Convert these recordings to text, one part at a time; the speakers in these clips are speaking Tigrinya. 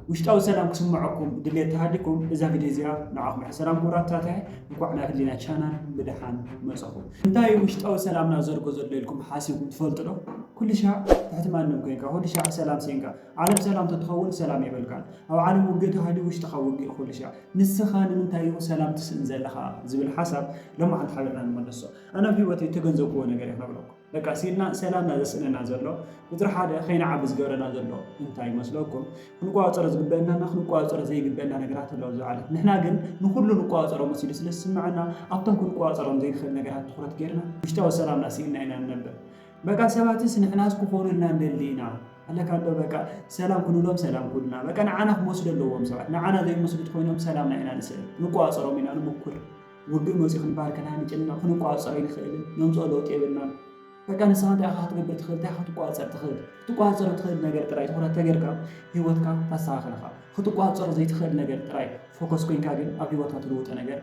وشتاو سلام كسمعكم دليت هاديكم إذا فيديو زيا نعاكم سلام كورات تاتي نقعنا في لنا شانل بدحان مسخو انتاي وشتاو سلام نازركو زليلكم حاسبكم تفلطلو كل شيء تحت ما نم كينكا كل شيء سلام سينكا عالم سلام تتخول سلام يبلكان او عالم وجهته هادي وش تخوق كل شيء نسخان انتاي سلام تسنزلها زبل حسب لما عند حبرنا نملسو انا في وقت تجنزكو ነገር ይነብረው በቃ ሲልና ሰላም ናዘስነና ዘሎ ቁጥር ሓደ ኸይና ዓብዝ ገረና ዘሎ እንታይ መስለኩም ክንቋፀር ዝግበአና ክንቋፀር ዘይግበአና ነገራት ኣለው ዝዓለት ንሕና ግን ንኩሉ ንቋፀሮ መስሊ ስለስማዕና ኣብቶም ክንቋፀሮም ዘይክእል ነገራት ትኩረት ጌርና ውሽጣዊ ሰላም ናሲልና ኢና ነበር በቃ ሰባትስ ንሕናስ ክኾኑና እንደሊና አለካ እንደ በቃ ሰላም ኩኑሎም ሰላም ኩልና በቃ ንዓና ክመስለለዎም ሰባት ንዓና ዘይመስሉት ኮይኖም ሰላም ናይና ንስእል ንቋፀሮም ኢና ንሙኩር ውግእ መፂ ክንባርከና ንጭና ክንቋፀሮ ይንኽእል ነምፀሎ ጤብልና በቃ ንሳንታ ያኻት ገበት ትኽእል ታኻት ትቋፀር ትኽእል ነገር ጥራይ ትኹረት ተገርካ ህይወትካ ታስተኻኽለኻ ክትቋፀር ዘይትኽእል ነገር ጥራይ ፎከስ ኮይንካ ግን ኣብ ህይወትካ ትልውጥ ነገር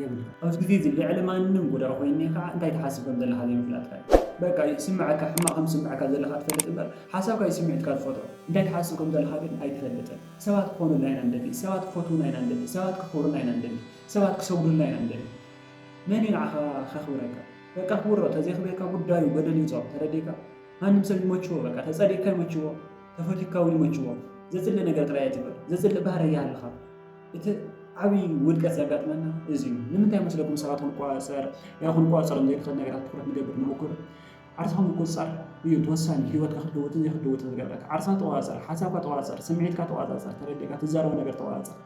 የብልካ ኣብዚ ግዜ እዚ ልዕሊ ማንም ጉዳይ ኮይኒ ከዓ እንታይ ትሓስብ ከም ዘለካ ዘይምፍላጥካ በቃ ይስምዓካ ሕማቕ ከም ዝስምዓካ ዘለካ ትፈልጥ እምበር ሓሳብካ ይስምዒትካ ትፈጥሮ እንታይ ትሓስብ ከም ዘለካ ግን ኣይትፈልጥን ሰባት ክኾኑልና ኢና እንደሊ ሰባት ክፈትውና ኢና እንደሊ ሰባት ክኽብሩና ኢና እንደሊ ሰባት ክሰግዱልና ኢና እንደሊ መን ንዓኻ ከኽብረካ በቃ ክብሮ ተዘይኽበካ ጉዳዩ በደል ይፃው ተረዲካ ማንም ሰብ ይመችዎ በቃ ተጸዲቅካ ይመችዎ ተፈቲካ እውን ይመችዎ ዘጽለ ነገር ጥራይ ትብል ዘጽለ ባህሪ ያለኻ እቲ ዓብይ ውድቀት ዘጋጥመና እዚ ንምንታይ መስለኩም ሰባት ክንቋፀር ክንቋፀር ዘይክእል ነገራት ትኩረት ንገብር ንሙኩር ዓርሳኹም ቁፃር እዩ ተወሳኒ ህይወትካ ክትለውጥን ዘይክትለውጥን ዝገብረካ ዓርሳ ተዋፀር ሓሳብካ ተዋፀር ስምዒትካ ተዋፀር ተረዲካ ትዛረቦ ነገር ተዋፀር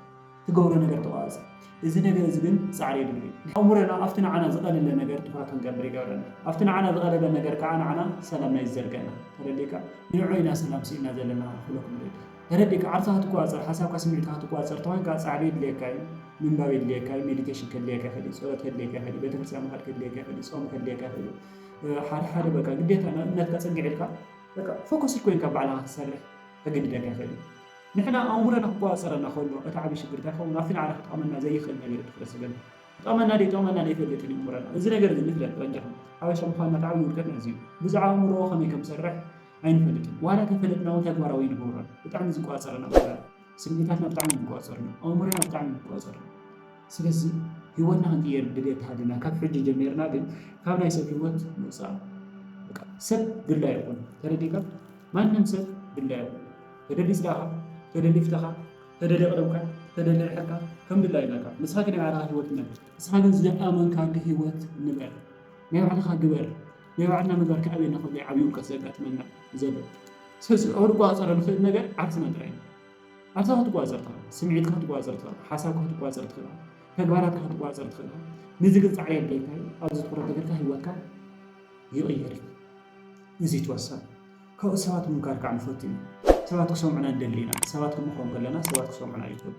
ትገብሮ ነገር ተዋፀር እዚ ነገር እዚ ግን ጻዕሪ ይድል ኣምሮና ኣብቲ ንዓና ዝቐለለ ነገር ትኩረት ክንገብር ይገብረና ኣብቲ ንዓና ዝቐለለ ነገር ከዓ ንዓና ሰላምና ይዘርገና ተረዲካ ንዑይና ሰላም ሲኢልና ዘለና ኩለኩም ተረዲካ ዓርሳ ክትቋፀር ሓሳብካ ስምዒትካ ክትቋፀር ተዋንካ ጻዕሪ ይድልየካ እዩ ምንባብ ይድልየካ እዩ ሜዲቴሽን ከድልየካ ይኽእል እዩ ፀሎት ከድልየካ ይኽእል እዩ ቤተክርስትያን ምኻድ ከድልየካ ይኽእል እዩ ፆም ከድልየካ ይኽእል እዩ ሓደ በቃ ግዴታ እምነትካ ፀጊዕልካ በቃ ፎከስ ኮይንካ ባዕልኻ ክትሰርሕ ከገድደካ ይኽእል እዩ نحنا أمورنا قواصرنا خلوا أتعب الشكر تاخذ ما فينا على خطأنا زي خلنا نقدر تخلص قلنا طمنا دي فلت اللي أمورنا إذا نقدر نفلت رجعهم عايش مخالنا تعب وكنا زين بزع أموره خمي كم سرح عين فلت وأنا تفلتنا وتكبر وين بورا بتعمل زي قواصرنا سميتاتنا بتعمل قواصرنا أمورنا بتعمل قواصرنا سلسي هونا هندير بديت هذينا كاب حج جميرنا بين كابنا يسوي وقت مصاب سب بالله يقول ترى دي كاب ما ننسى بالله ترى دي سلاحة تدلي فتخا تدلي قربك تدلي حكا كم بالله لك مساكن على هيوتنا مساكن زي امن كان هيوت نبر ما بعد خا جبر ما بعدنا مدار كعبي ناخذ لي عبيون كسجات منا زبر سس اور قاصر الخير ነገር عكسنا درين عرفت تقاصرتها سمعتك تقاصرتها حسابك تقاصرتها ተግባራትካ ተቋፀርትካ ንዝግ ጻዕሪ የለካ ኣብዚ ትኩረት ተገርካ ህይወትካ ይቕየር እዚ ተወሰነ ካብ ሰባት ምንካርካ ንፈትይ ሰባት ክሰምዑና እንደሊና ሰባት ክምኽሮም ከለና ሰባት ክሰምዑና ይኽእሉ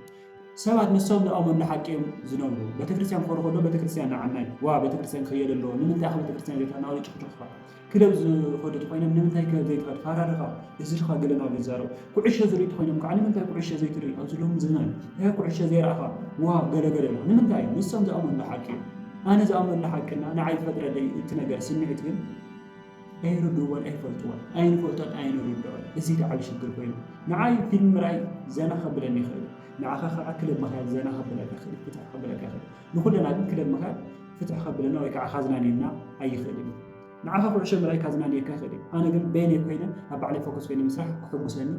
ሰባት ንሶም ዝኣመኑ ሓቂዮም ዝነብሩ ቤተክርስትያን ክኸዱ ከሎ ቤተክርስትያን ንዓናይ ዋ ቤተክርስትያን ክየለ ኣለዎ ንምንታይ ካብ ቤተክርስትያን ዘይተናው ጭቅጭቕካ ክለብ ዝኸዱ ኮይኖም ንምንታይ ከ ዘይትኸድ ካራርኻ እዝልኻ ገለና ዝዛረቡ ኩዕሾ ዝርኢ ኮይኖም ከዓ ንምንታይ ኩዕሾ ዘይትርኢ ኣብዚ ሎም ዝናን ይሄ ኩዕሾ ዘይረኣኻ ዋ ገለገለ ንምንታይ ንሶም ዝኣመኑ ሓቂዮም ኣነ ዝኣመኑ ሓቅና ንዓይ ፈጥረለይ እቲ ነገር ስምዒት ግን ኣይርድዎን ኣይፈልጥዎን ኣይንፈልጦን ኣይንርድኦን እዚ ዓብዪ ሽግር ኮይኑ ንዓይ ፊልም ምርኣይ ዘና ከብለኒ ይኽእል ንዓኻ ከዓ ክለብ ምኻድ ዘና ከብለካ ይኽእል ፍትሕ ከብለካ ይኽእል ንኩልና ግን ክለብ ምኻድ ፍትሕ ከብለና ወይ ከዓ ካዝናንየና ኣይኽእልን ንዓኻ ኩዕሾ ምርኣይ ካዝናንየካ ይኽእል ኣነ ግን በይነይ ኮይነ ኣብ ባዕለይ ፎከስ ኮይኑ ምስራሕ ክሕጉሰኒ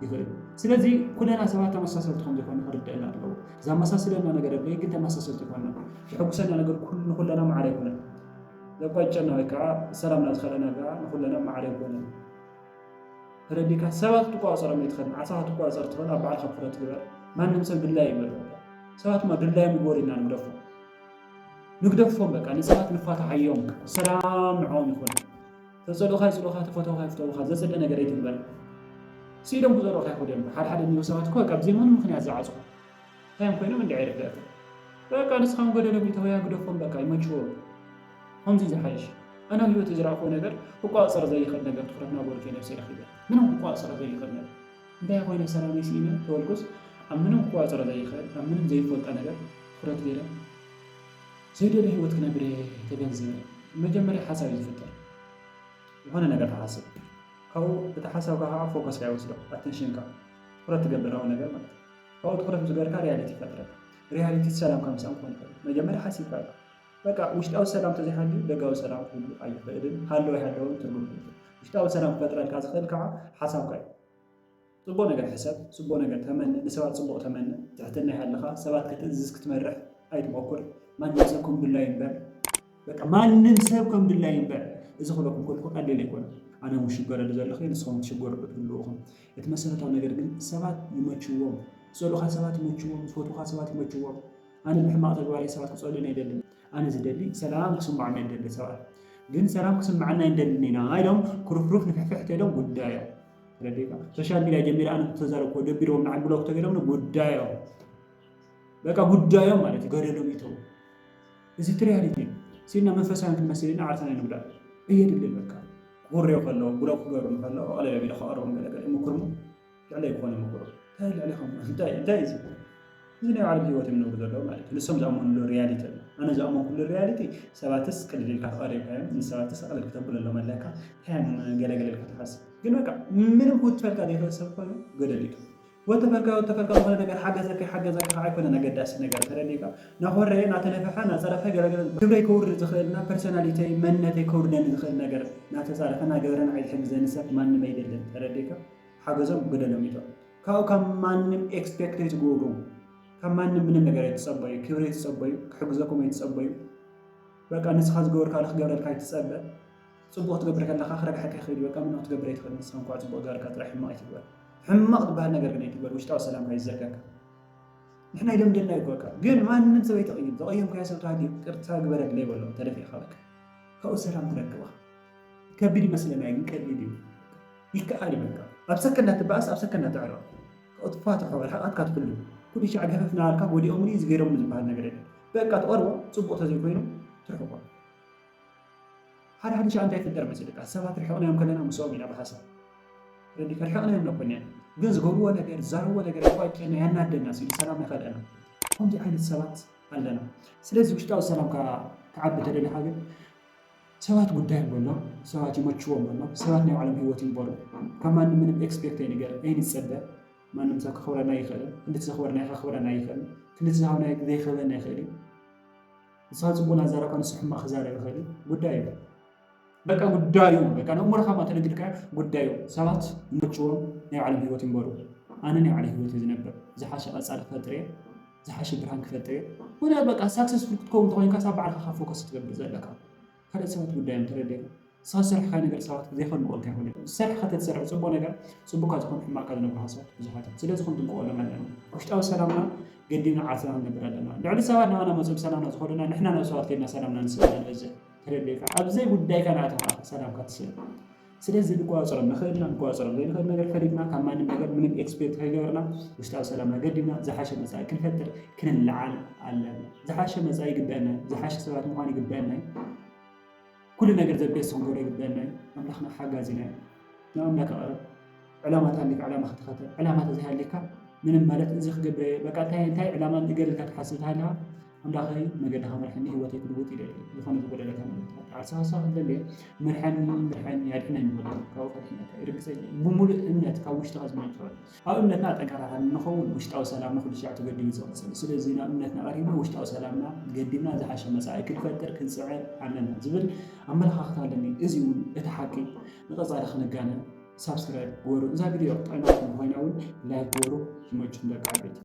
ይኽእል ስለዚ ኩለና ሰባት ተመሳሰልቲ ከም ዘይኮነ ክርድአና ኣለዎ ዘመሳስለና ነገር ኣለይ ግን ተመሳሰልቲ ይኮንና ዝሕጉሰና ነገር ንኩለና ማዕረ ይኮነን ዘቋጨና ወይ ከዓ ሰላምና ዝኸለና ጋር ንኩለና ማዕረ ይኮነን ተረዲካ ሰባት ትቋፀሮም ይትኸል ዓሳኻ ትቋፀር ትኽእል ኣብ ባዕልኻ ትኩረት ግበር ማንም ሰብ ድላይ ይበልዎ ሰባት ማ ድላይ ምግበርና ንግደፎም በቃ ንሰባት ንፋታሓዮም ሰላም ንዖም ይኮን ተፀልኡኻ ይፅልኡኻ ተፈተውኻ ይፍተውኻ ዘፅልእ ነገር ኣይትግበር ሲኢሎም ክፀልኡኻ ይኹድዮም ሓደ እኒኦ ሰባት እኮ በቃ ብዘይማኑ ምክንያት ዝዓፅሑ ታይም ኮይኖም እንዲ ዓይርፍለካ በቃ ንስኻም ገደሎም ይተወያ ግደፎም በቃ ይመችዎ ከምዚ ዝሓይሽ ኣነ ህይወት ዝረኣኽቦ ነገር ክቋፀር ዘይኽእል ነገር ትኩረት ናበልከ ነብሰ ይረኽበ ምንም ክቋፀር ዘይኽእል ነገር እንታይ ኮይነ ሰላም ሲኢነ ተወልኩስ ኣብ ምንም ክቋፀር ዘይኽእል ኣብ ምንም ዘይፈልጣ ነገር ትኩረት ገይረ ዘይደለ ህይወት ክነብር ተገንዝበ መጀመርያ ሓሳብ ይዝፍጠር ዝኾነ ነገር ተሓስብ ካብኡ እቲ ሓሳብካ ከዓ ፎከስካ ይወስዶ ኣቴንሽንካ ትኩረት ትገብረው ነገር ማለት ነው ካብኡ ትኩረት ዝገበርካ ሪያሊቲ ይፈጥረካ ሪያሊቲ ሰላም ከምሳም ኮን መጀመሪያ ሓሲብካ በቃ ውሽጣዊ ሰላም ተዘይሃልዩ ደጋዊ ሰላም ሁሉ ኣይፍቅድን ሃለወ ይሃለውን ትርጉም ውሽጣዊ ሰላም ክፈጥረልካ ዝኽእል ከዓ ሓሳብካ እዩ ጽቡቕ ነገር ሕሰብ ጽቡቕ ነገር ተመን ንሰባት ጽቡቕ ተመን ትሕትና ይሃለኻ ሰባት ክትእዝዝ ክትመርሕ ኣይትሞክር ማንም ሰብ ከም ድላይ እምበር በቃ ማንም ሰብ ከም ድላይ እምበር እዚ ክብለኩም ከልኩ ቀሊል ኣይኮነን ኣነ ምሽገረሉ ዘለኹ ንስኹም ትሽገረሉ ትህልውኹም እቲ መሰረታዊ ነገር ግን ሰባት ይመችዎም ዝፀልኡኻ ሰባት ይመችዎም ዝፈትዉኻ ሰባት ይመችዎም ኣነ ብሕማቕ ተግባር ሰባት ክፀልኡን ኣይደልን ኣነ ዝደሊ ሰላም ክስምዖም ይደሊ ሰባት ግን ሰላም ክስምዓና ይደልን ኢና ኢሎም ክርፍሩፍ ንፍሕፍሕት ኢሎም ጉዳዮም ስለዲካ ሶሻል ሚዲያ ጀሚረ ኣነ ተዛረብኮ ደቢሮም ንዓል ብሎክ ተገይሮም ጉዳዮም በቃ ጉዳዮም ማለት ገደሎም ይተው እዚ ትሪያሊቲ ሲና መንፈሳውያን ክንመስል ኢና ዓርሰና ንጉዳእ እየድልን በቃ ኩሬው ከለዉ ብሎክ ክገሩ ከለዉ ቀለለ ቢለ ከቐርቦም ገለገለ ይምክርሙ ልዕለ ይኮነ ይምክሩ ልዕለይኹም እንታይ እዚ እዚ ናይ ዓለም ሂወት የምንብሩ ዘለዉ ማለት እዩ ንሶም ዝኣመንሉ ሪያሊቲ ኣሎ ኣነ ዝኣመንኩሉ ሪያሊቲ ሰባትስ ቅልል ኢልካ ተቐሪብካዮም ንሰባትስ ኣቕልል ክተብለሎም ኣለካ ታይም ገለገለ ኢልካ ትሓስብ ግን በቃ ምንም ክትፈልካ ዘይኽእል ሰብ ኮይኑ ገደል እዩ ወተፈልካ ዝኾነ ነገር ሓገዘካ ሓገዘካ ኣይኮነ ኣገዳሲ ነገር ተረዲካ ናኾረየ ናተነፈሐ ናፀረፈ ገለገለ ክብረይ ከውርድ ዝኽእልና ፐርሶናሊተይ መንነተይ ከውርደኒ ዝኽእል ነገር ናተፃረፈ ናገበረን ኣይትሕግዘኒ ሰብ ማንም ኣይደልን ተረዲካ ሓገዞም ገደሎም እዩ ካብኡ ካብ ማንም ኤክስፔክት ኣይትገብሩ ካብ ማንም ምንም ነገር ኣይትፀበዩ ክብሪ ኣይትፀበዩ ክሕግዘኩም ኣይትፀበዩ በቃ ንስኻ ዝገበርካ ክገብረልካ ኣይትፀበእ ፅቡቕ ትገብር ከለካ ክረግሐካ ይኽእል በቃ ምነው ትገብር ኣይትኽእል ንስኻ እንኳ ፅቡቕ ገበርካ ጥራይ ሕማቕ ኣይትግበር ሕማቕ ዝበሃል ነገር ግን ኣይትግበር ውሽጣዊ ሰላምካ ይዘርጋካ ንሕና ይለምደና እዩ በቃ ግን ማንም ሰብ ኣይተቕይም ዘቐየምካ ሰብ ተሃልዩ ቅርታ ግበረግለ ይበሎ ተደፊእኻ በቃ ካብኡ ሰላም ትረክባ ከቢድ ይመስለና ግን ቀሊል እዩ ይከኣል በቃ ኣብ ሰከንዳ ትበኣስ ኣብ ሰከንዳ ትዕረቕ ካብኡ ትፋትሖ ርሕቐትካ ትፍሉ ኩሉ ሻዕ ገፈፍ ናባልካ ወዲኦም እዚ ገይሮም ዝበሃል ነገር የለን በቃ ትቐርቦ ፅቡቕ ተዘይኮይኑ ትርሕቆ ሓደ ሻዕ እንታይ ይፍጠር መሰለካ ሰባት ርሕቕናዮም ከለና ምስኦም ኢና ብሓሳብ ረዲካ ርሕቕናዮም ነኮንያ ግን ዝገብርዎ ነገር ዝዛረብዎ ነገር ይቋጨና ያናደና ሲሉ ሰላም ይኸልአና ከምዚ ዓይነት ሰባት ኣለና ስለዚ ውሽጣዊ ሰላም ክዓቢ ተደሊኻ ግን ሰባት ጉዳይ ኣሎ ሰባት ይመችዎም ኣሎ ሰባት ናይ ባዕሎም ሂወት ይንበሩ ካብ ማንም ምንም ኤክስፔክት ኣይንገር ኣይንፀበእ ማንም ሰብ ክኽብረና ይኽእልን ክንዲ ዘኽብረና ክኽብረና ይኽእልን ክንዲ ዝሃብና ዘይኽብረና ይኽእል እዩ ንስኻ ፅቡቕ ናዛረብካ ንሱ ሕማቕ ክዛረብ ይኽእል እዩ ጉዳይ እዩ በቃ ጉዳዩ በቃ ንእሙርኻ ማ ተነግድካ ጉዳዩ ሰባት ይመችዎም ናይ ባዕሎም ሂወት ይንበሩ ኣነ ናይ ባዕለይ ሂወት ዝነብር ዝሓሸ ቀፃሊ ክፈጥር እየ ዝሓሸ ብርሃን ክፈጥር እየ ምክንያቱ በቃ ሳክሰስፉል ክትከውን ተኮይንካ ሳብ ባዕልካ ፎከስ ትገብር ዘለካ ካልኦት ሰባት ጉዳዮም ተረዲእካ ንስኻ ዝሰርሕካ ነገር ሰባት ዘይኮን ምቕልካ ይኮነ ዝሰርሕካ ተትሰርሕ ፅቡቕ ነገር ፅቡቕካ ዝኾኑ ሕማቕካ ዝነብሩ ሰባት ብዙሓት ስለዚ ክንጥንቀቐሎም ኣለና ውሽጣዊ ሰላምና ገዲምና ዓርሰና ክንነብር ኣለና ልዕሊ ሰባት ናባና መፅኡ ብሰላምና ዝኸዱና ንሕና ናብ ሰባት ከድና ሰላምና ንስእና ንበዝሕ ተረዲእካ ኣብዘይ ጉዳይካ ንኣተኻ ሰላምካ ትስእል ስለዚ ንቋፀሮም ንኽእልና ንቋፀሮም ዘይንኽእል ነገር ፈሊግና ካብ ማንም ነገር ምንም ኤክስፔክት ከይገበርና ውሽጣዊ ሰላምና ገዲምና ዝሓሸ መፃኢ ክንፈጥር ክንለዓል ኣለና ዝሓሸ መፃኢ ይግበአና ዝሓሸ ሰባት ምዃን ይግበአና ኩሉ ነገር ዘቤት ሰው ገረ ይግበአና ኣምላኽና ሓጋዚና ንኣምላክ ኣቕረብ ዕላማት ሃሊካ ዕላማ ክትኸተል ዕላማ ተዘይሃሊካ ምንም ማለት እዚ ክገብረ በቃ እንታይ ዕላማ ንገለልካ ትሓስብ ተሃለኻ ኣምላኸይ መገድኻ መርሐኒ ሂወተይ ክልውጥ ይደሊ ዝኾነ ዝጎደለካ ነገር ዓርሰኻ ክደሊ ምርሐኒ ያድሕነኒ ይበሎ ካብኡ ፈትሒነካ ይርግፀኒ ብሙሉእ እምነት ካብ ውሽጥኻ ዝመንጭ ኣብ እምነትና ጠንካራኻ ንኸውን ውሽጣዊ ሰላምና ኩሉ ሻዕ ተገዲሙ ዝቕፅል ስለዚ ናብ እምነትና ቀሪብና ውሽጣዊ ሰላምና ገዲምና ዝሓሸ መፃኢ ክንፈጥር ክንፅዕር ኣለና ዝብል ኣመለኻኽታ ኣለኒ እዚ እውን እቲ ሓቂ ንቐፃሊ ክንጋነ ሳብስክራይብ ገበሩ እዛ ቪድዮ ጠቂማኩም ኮይና እውን ላይክ ገበሩ ይመችኩም ደቂ ዓበይቲ